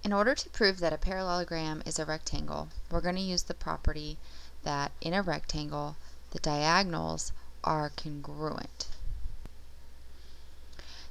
In order to prove that a parallelogram is a rectangle, we're going to use the property that in a rectangle, the diagonals are congruent.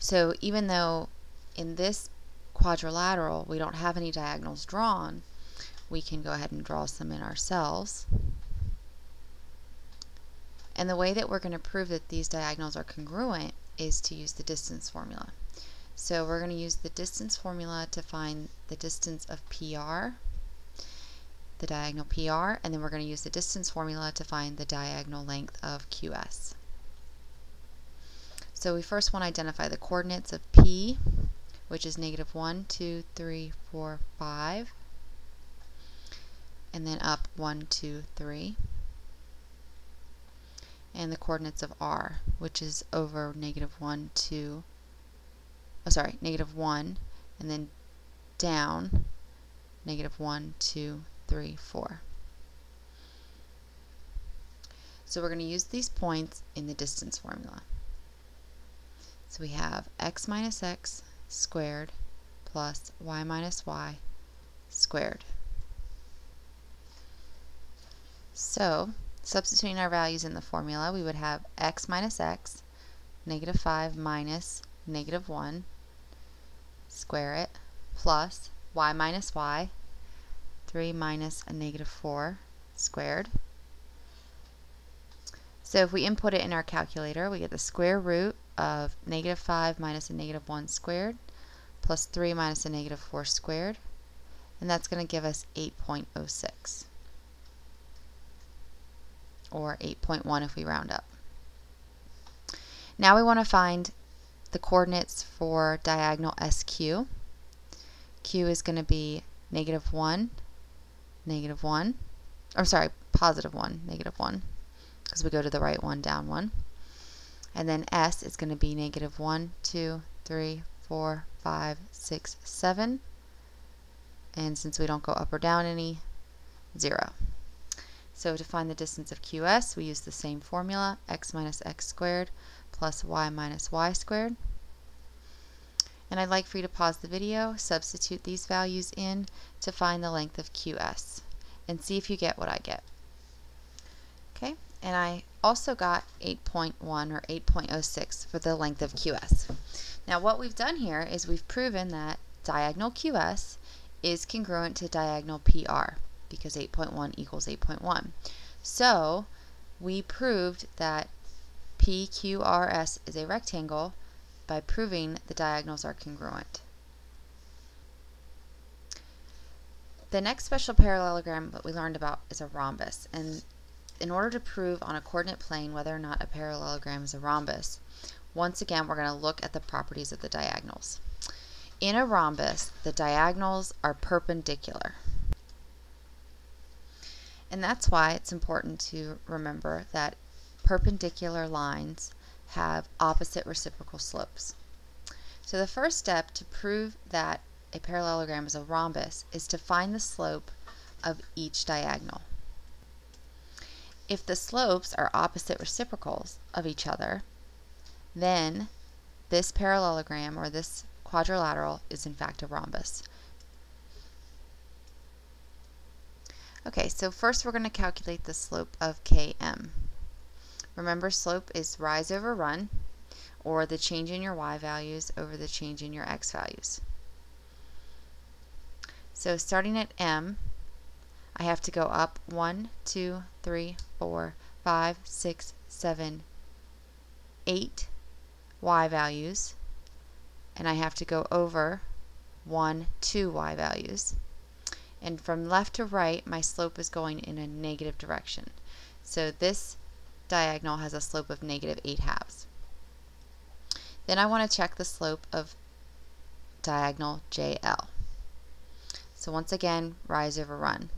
So even though in this quadrilateral we don't have any diagonals drawn, we can go ahead and draw some in ourselves. And the way that we're going to prove that these diagonals are congruent is to use the distance formula. So we're going to use the distance formula to find the distance of PR, the diagonal PR, and then we're going to use the distance formula to find the diagonal length of QS. So we first want to identify the coordinates of P, which is -1, 2, 3, 4, 5, and then up 1, 2, 3. And the coordinates of R, which is over -1, 2, -1, and then down -1, 2, 3, 4. So we're going to use these points in the distance formula. So we have x minus x squared plus y minus y squared. So substituting our values in the formula, we would have x minus x, -5 minus -1, square it, plus y minus y, 3 minus a -4 squared. So if we input it in our calculator, we get the square root of -5 minus a -1 squared plus 3 minus a -4 squared, and that's going to give us 8.06. or 8.1 if we round up. Now we want to find the coordinates for diagonal SQ. Q is going to be -1, -1, or sorry, +1, -1, because we go to the right one, down one. And then S is going to be -1, 2, 3, 4, 5, 6, 7. And since we don't go up or down any, 0. So to find the distance of QS, we use the same formula, x minus x squared plus y minus y squared. And I'd like for you to pause the video, substitute these values in to find the length of QS, and see if you get what I get. Okay, and I also got 8.1 or 8.06 for the length of QS. Now what we've done here is we've proven that diagonal QS is congruent to diagonal PR, because 8.1 equals 8.1. So we proved that PQRS is a rectangle by proving the diagonals are congruent. The next special parallelogram that we learned about is a rhombus, and in order to prove on a coordinate plane whether or not a parallelogram is a rhombus, once again we're going to look at the properties of the diagonals. In a rhombus, the diagonals are perpendicular. And that's why it's important to remember that perpendicular lines have opposite reciprocal slopes. So the first step to prove that a parallelogram is a rhombus is to find the slope of each diagonal. If the slopes are opposite reciprocals of each other, then this parallelogram or this quadrilateral is in fact a rhombus. Okay, so first we're going to calculate the slope of Km. Remember, slope is rise over run, or the change in your y values over the change in your x values. So starting at M, I have to go up 1, 2, 3, 4, 5, 6, 7, 8 y values, and I have to go over 1, 2 y values. And from left to right, my slope is going in a negative direction. So this diagonal has a slope of -8/2. Then I want to check the slope of diagonal JL. So once again, rise over run.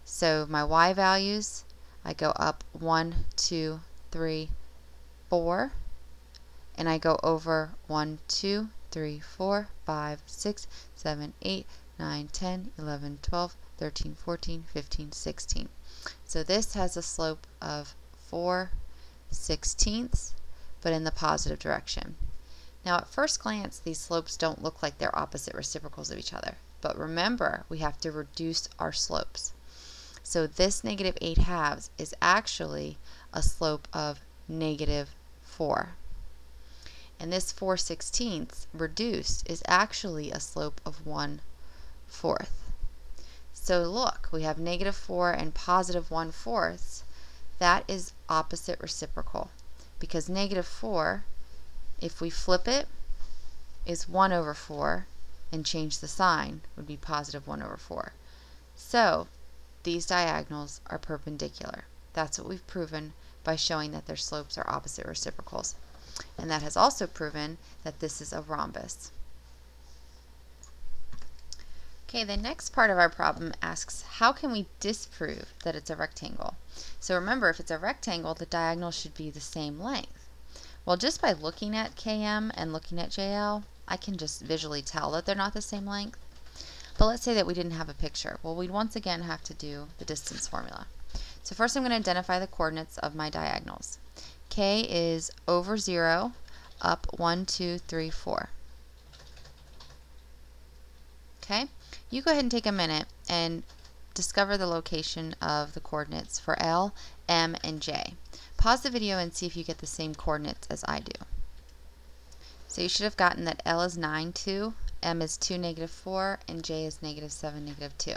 So my y values, I go up 1, 2, 3, 4, and I go over 1, 2, 3, 4, 5, 6, 7, 8, 9, 10, 11, 12, 13, 14, 15, 16. So this has a slope of 4/16, but in the positive direction. Now at first glance, these slopes don't look like they're opposite reciprocals of each other. But remember, we have to reduce our slopes. So this negative 8/2 is actually a slope of negative 4. And this 4/16 reduced is actually a slope of 1/4. So look, we have negative 4 and positive 1/4. That is opposite reciprocal, because negative 4, if we flip it, is 1/4, and change the sign, would be positive 1/4. So these diagonals are perpendicular. That's what we've proven by showing that their slopes are opposite reciprocals. And that has also proven that this is a rhombus. Okay, the next part of our problem asks, how can we disprove that it's a rectangle? So remember, if it's a rectangle, the diagonals should be the same length. Well, just by looking at KM and looking at JL, I can just visually tell that they're not the same length. But let's say that we didn't have a picture. Well, we'd once again have to do the distance formula. So first I'm going to identify the coordinates of my diagonals. K is over 0, up 1, 2, 3, 4. Okay? You go ahead and take a minute and discover the location of the coordinates for L, M, and J. Pause the video and see if you get the same coordinates as I do. So you should have gotten that L is 9, 2, M is 2, negative 4, and J is negative 7, negative 2.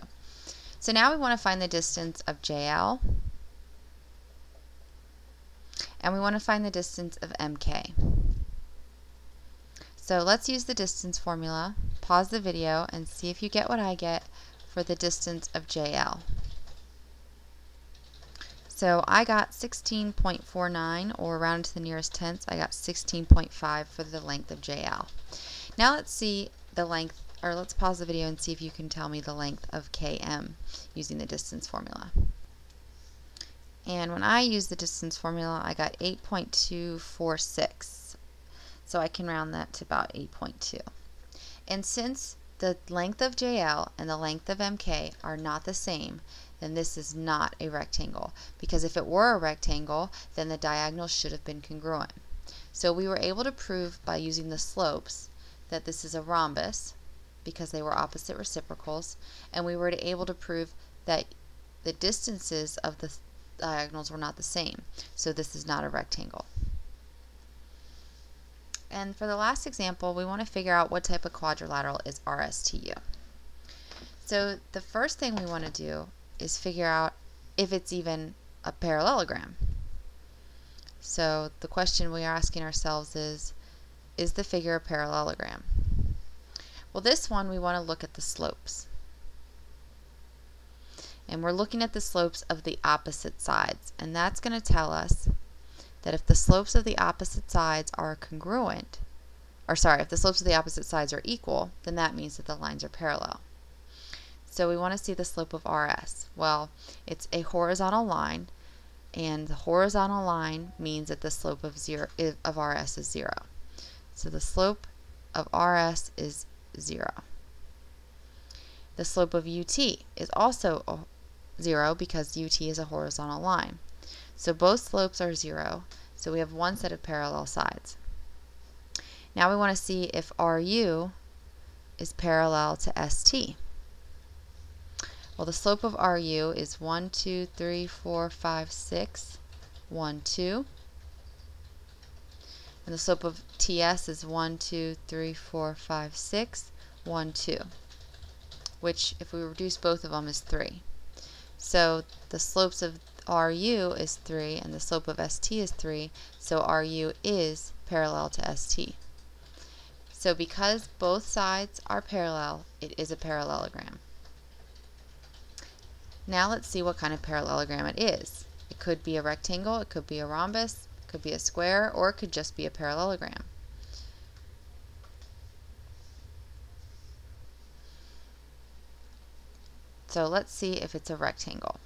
So now we want to find the distance of JL, and we want to find the distance of MK. So let's use the distance formula, pause the video, and see if you get what I get for the distance of JL. So I got 16.49, or rounded to the nearest tenths, I got 16.5 for the length of JL. Now let's see the length, or let's pause the video and see if you can tell me the length of KM using the distance formula. And when I use the distance formula, I got 8.246. So I can round that to about 8.2. And since the length of JL and the length of MK are not the same, then this is not a rectangle. Because if it were a rectangle, then the diagonals should have been congruent. So we were able to prove by using the slopes that this is a rhombus, because they were opposite reciprocals, and we were able to prove that the distances of the diagonals were not the same. So this is not a rectangle. And for the last example, we want to figure out what type of quadrilateral is RSTU. So the first thing we want to do is figure out if it's even a parallelogram. So the question we are asking ourselves is the figure a parallelogram? Well, this one we want to look at the slopes. And we're looking at the slopes of the opposite sides. And that's going to tell us that if the slopes of the opposite sides are congruent, or sorry, if the slopes of the opposite sides are equal, then that means that the lines are parallel. So we want to see the slope of RS. Well, it's a horizontal line, and the horizontal line means that the slope of RS is 0. So the slope of RS is 0. The slope of UT is also 0 because UT is a horizontal line. So both slopes are 0, so we have one set of parallel sides. Now we want to see if RU is parallel to ST. Well, the slope of RU is 1, 2, 3, 4, 5, 6, 1, 2. And the slope of TS is 1, 2, 3, 4, 5, 6, 1, 2. Which, if we reduce both of them, is 3. So the slopes of RU is 3 and the slope of ST is 3, so RU is parallel to ST. So because both sides are parallel, it is a parallelogram. Now let's see what kind of parallelogram it is. It could be a rectangle, it could be a rhombus, it could be a square, or it could just be a parallelogram. So let's see if it's a rectangle.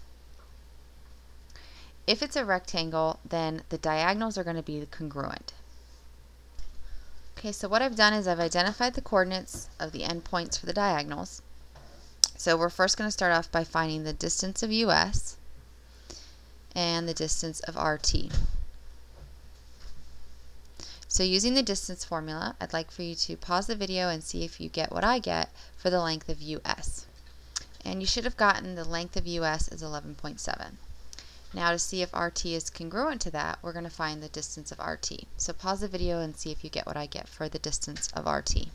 If it's a rectangle, then the diagonals are going to be congruent. Okay, so what I've done is I've identified the coordinates of the endpoints for the diagonals. So we're first going to start off by finding the distance of US and the distance of RT. So using the distance formula, I'd like for you to pause the video and see if you get what I get for the length of US. And you should have gotten the length of US is 11.7. Now to see if RT is congruent to that, we're going to find the distance of RT. So pause the video and see if you get what I get for the distance of RT.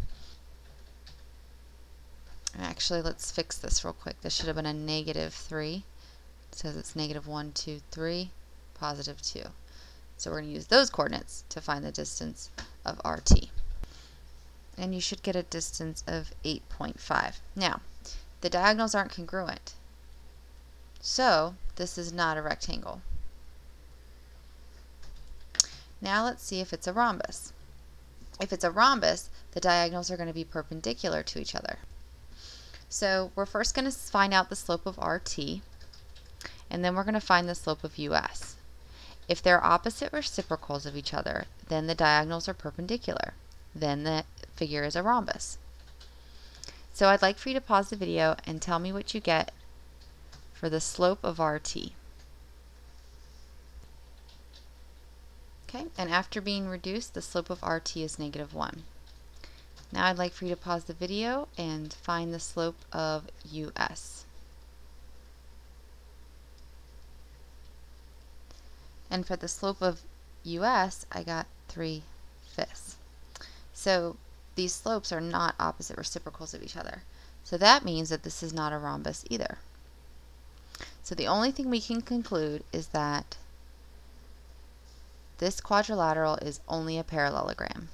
Actually, let's fix this real quick. This should have been a -3. It says it's -1, 2, 3, +2. So we're going to use those coordinates to find the distance of RT. And you should get a distance of 8.5. Now, the diagonals aren't congruent. So this is not a rectangle. Now let's see if it's a rhombus. If it's a rhombus, the diagonals are going to be perpendicular to each other. So we're first going to find out the slope of RT, and then we're going to find the slope of US. If they're opposite reciprocals of each other, then the diagonals are perpendicular. Then the figure is a rhombus. So I'd like for you to pause the video and tell me what you get for the slope of RT. Okay, and after being reduced, the slope of RT is -1. Now I'd like for you to pause the video and find the slope of US. And for the slope of US, I got 3/5. So these slopes are not opposite reciprocals of each other. So that means that this is not a rhombus either. So the only thing we can conclude is that this quadrilateral is only a parallelogram.